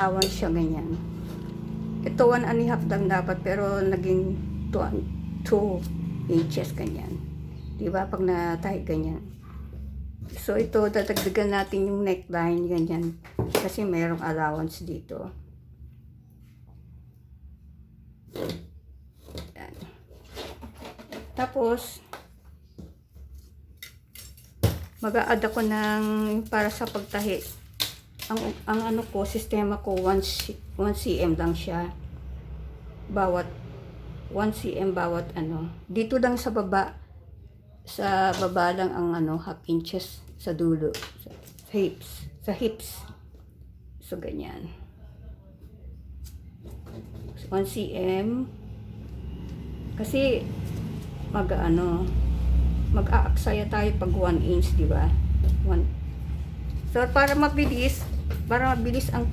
Awan siya ganyan. Ito 1.5 lang dapat pero naging 2 inches ganyan. Diba pag natahi ganyan. So ito dadagdagan natin yung neckline ganyan kasi mayroong allowance dito. Yan. Tapos mag-a-add ako ng para sa pagtahi. Ang ano ko, sistema ko 1 cm lang siya. Bawat 1 cm bawat ano. Dito lang sa baba lang ang ano, half inches sa dulo, sa hips. So ganyan. 1 cm kasi mag-aaksaya tayo pag 1 inch, di ba? So para mabilis ang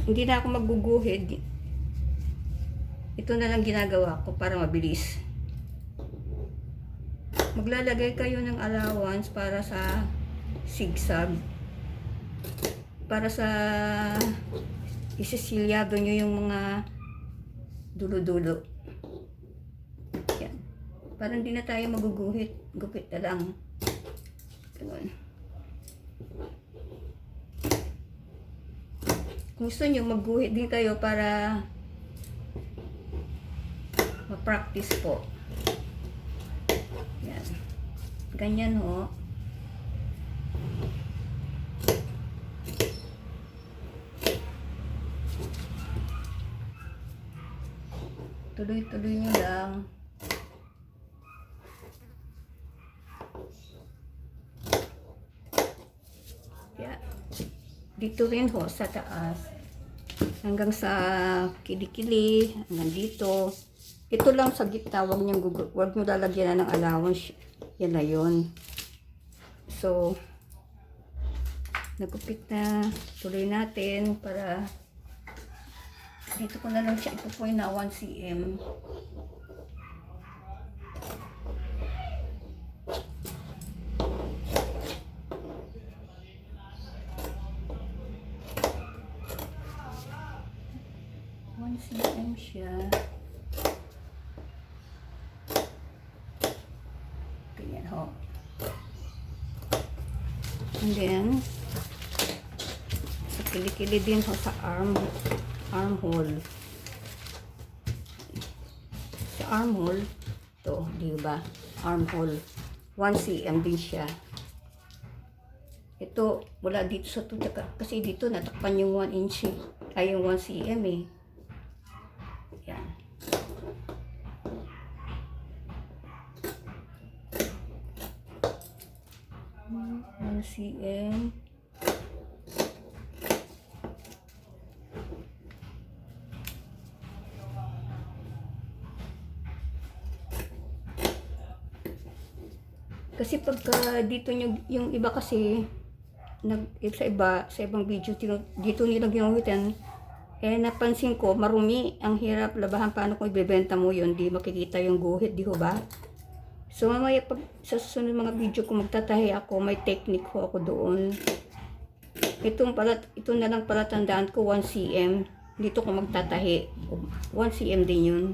hindi na ako magguguhid. Ito na lang ginagawa ko para mabilis. Maglalagay kayo ng allowance para sa zigzag. Para sa isisilyado nyo yung mga dulo-dulo. Yan. Para hindi na tayo maguguhit. Gupit na lang. Ganun. Kung gusto nyo, magguhit din kayo para ma-practice po. Yan. Ganyan ho. Tuloy-tuloy nyo lang. Yan. Dito rin ho sa taas. Hanggang sa kilikili, hanggang dito. Ito lang sa gitna, wag nyo lalagyan na ng allowance. Yan na yun. So, nagupit na. Tuloy natin para dito ko na lang siya ipupoy na 1 cm. cm siya. Ganyan ho. And then, sa kilikili din ho sa armhole. Sa armhole, to, di ba? Armhole. 1 cm din siya. Ito, wala dito sa tutaka. Kasi dito, natakpan yung 1 inch. Ay, yung 1 cm eh. Yan. cm. Kasi pagka dito yung iba kasi sa ibang video dito nila ginuhitan, eh napansin ko marumi, ang hirap labahan. Paano kung ibebenta mo yun, di makikita yung guhit, di ho ba? So mamaya pag sa susunod mga video ko magtatahi ako, may technique ko ako doon. Ito na lang pala tandaan ko, 1 cm. Dito ko magtatahi. 1 cm din yun.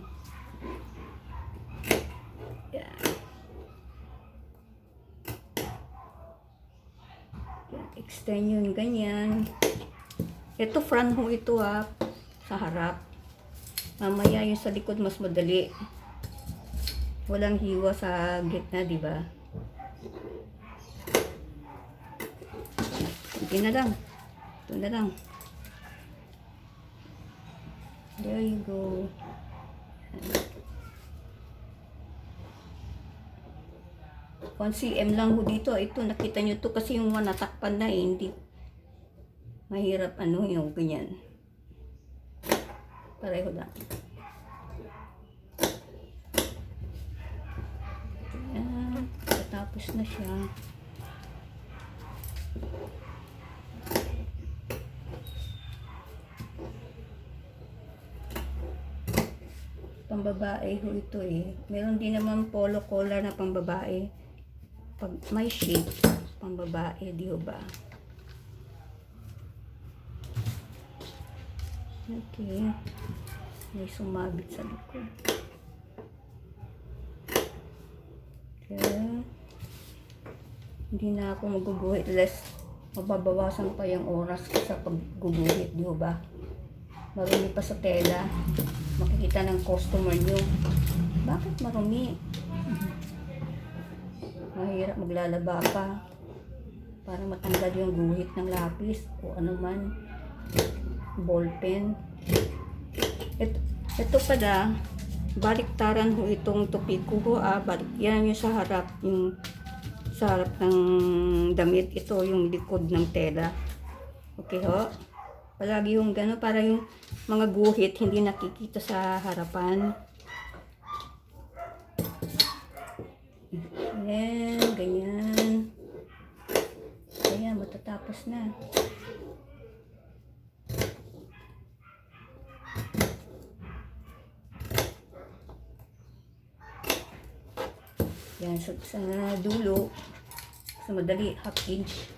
Yan. Extend yun, ganyan. Ito front ho ito ha, sa harap. Mamaya yung sa likod mas madali. Walang hiwa sa gitna, di ba? Ito na lang. Ito na lang. There you go. 1 cm lang ho dito. Ito, nakita nyo to kasi yung one natakpan na eh. Hindi mahirap yung ganyan. Pareho lang. Ayan. Tapos na siya. Pambabae ho ito eh. Meron din naman polo collar na pambabae. Pag may shape, pambabae, di ho ba? Okay. May sumabit sa likod. Okay. Hindi na ako maguguhit. Less, mababawasan pa yung oras ko sa pagguguhit. Di ba? Marumi pa sa tela. Makikita ng customer nyo. Bakit marumi? Mahirap maglalaba pa para matanggal yung guhit ng lapis o ano man, ballpen. Ito pala, baliktaran ho itong tupig ko. Yan yung sa harap, yung sa harap ng damit. Ito yung likod ng tela. Okay ho? Palagi yung gano'n para yung mga guhit hindi nakikita sa harapan. Ayan, ganyan. Ayan, matatapos na. Yan, sa dulo, sa madali, half inch.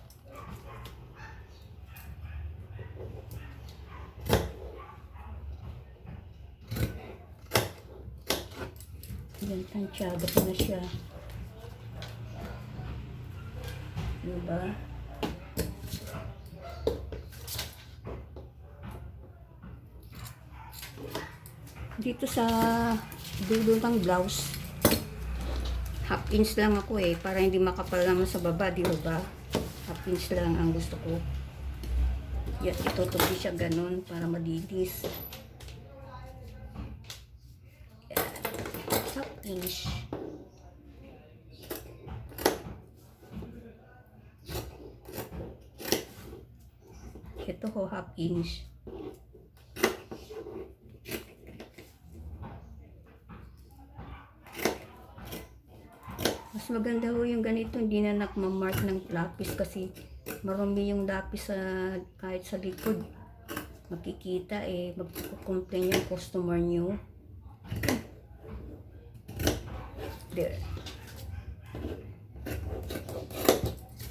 Yan, tansyado ko na siya. Diba? Dito sa dulo ng blouse, half inch lang ako para hindi makapal naman sa baba, di ba? Half inch lang ang gusto ko. Yan, itutuloy siya ganun para malinis. Yan, half inch. Ito ho, half inch. Mas maganda ho yung ganito, hindi na nakmamark ng lapis kasi marumi yung lapis kahit sa likod. Makikita magkukomplain yung customer nyo. There.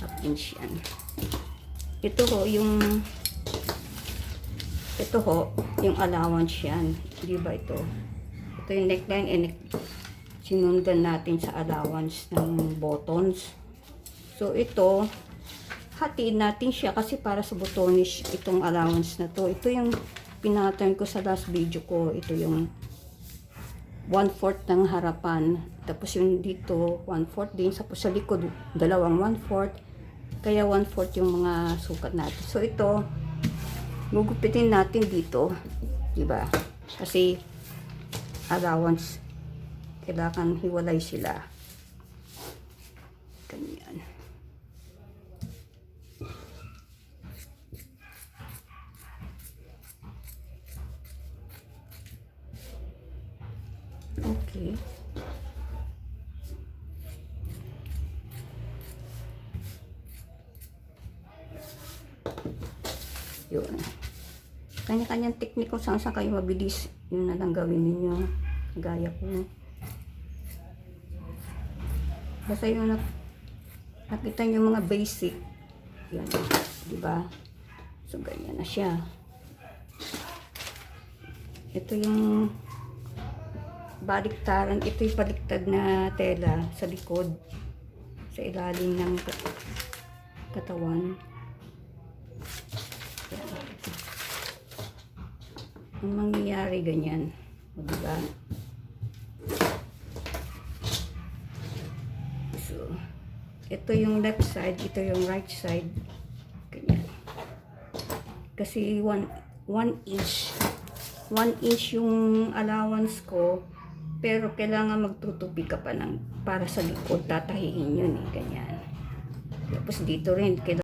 Half inch yan. Ito ho, yung allowance yan. Di ba ito? Ito yung neckline sinundan natin sa allowance ng buttons. So ito, hatiin natin siya kasi para sa botones itong allowance na to. Ito yung pinattern ko sa last video ko. Ito yung 1/4 ng harapan. Tapos yung dito, 1/4 din. Tapos sa likod, dalawang 1/4. Kaya 1/4 yung mga sukat natin. So ito, gugupitin natin dito. Diba? Kasi allowance, kailangan hiwalay sila. Ganyan. Okay. Yun. Kanya-kanyang teknik kung saan kayo mabilis. Yun na lang gawin ninyo. Gaya ko. Basta yung nakita nyo mga basic. Yan. Diba? So, ganyan na siya. Ito yung baliktaran. Ito yung baliktad na tela sa likod. Sa ilalim ng katawan. Yan. Ang mangyayari ganyan. O, diba? So, ito yung left side, ito yung right side. Ganyan. Kasi 1 inch. 1 inch yung allowance ko. Pero kailangan magtutupi ka pa para sa likod. Tatahiin yun ganyan. Tapos dito rin, kailangan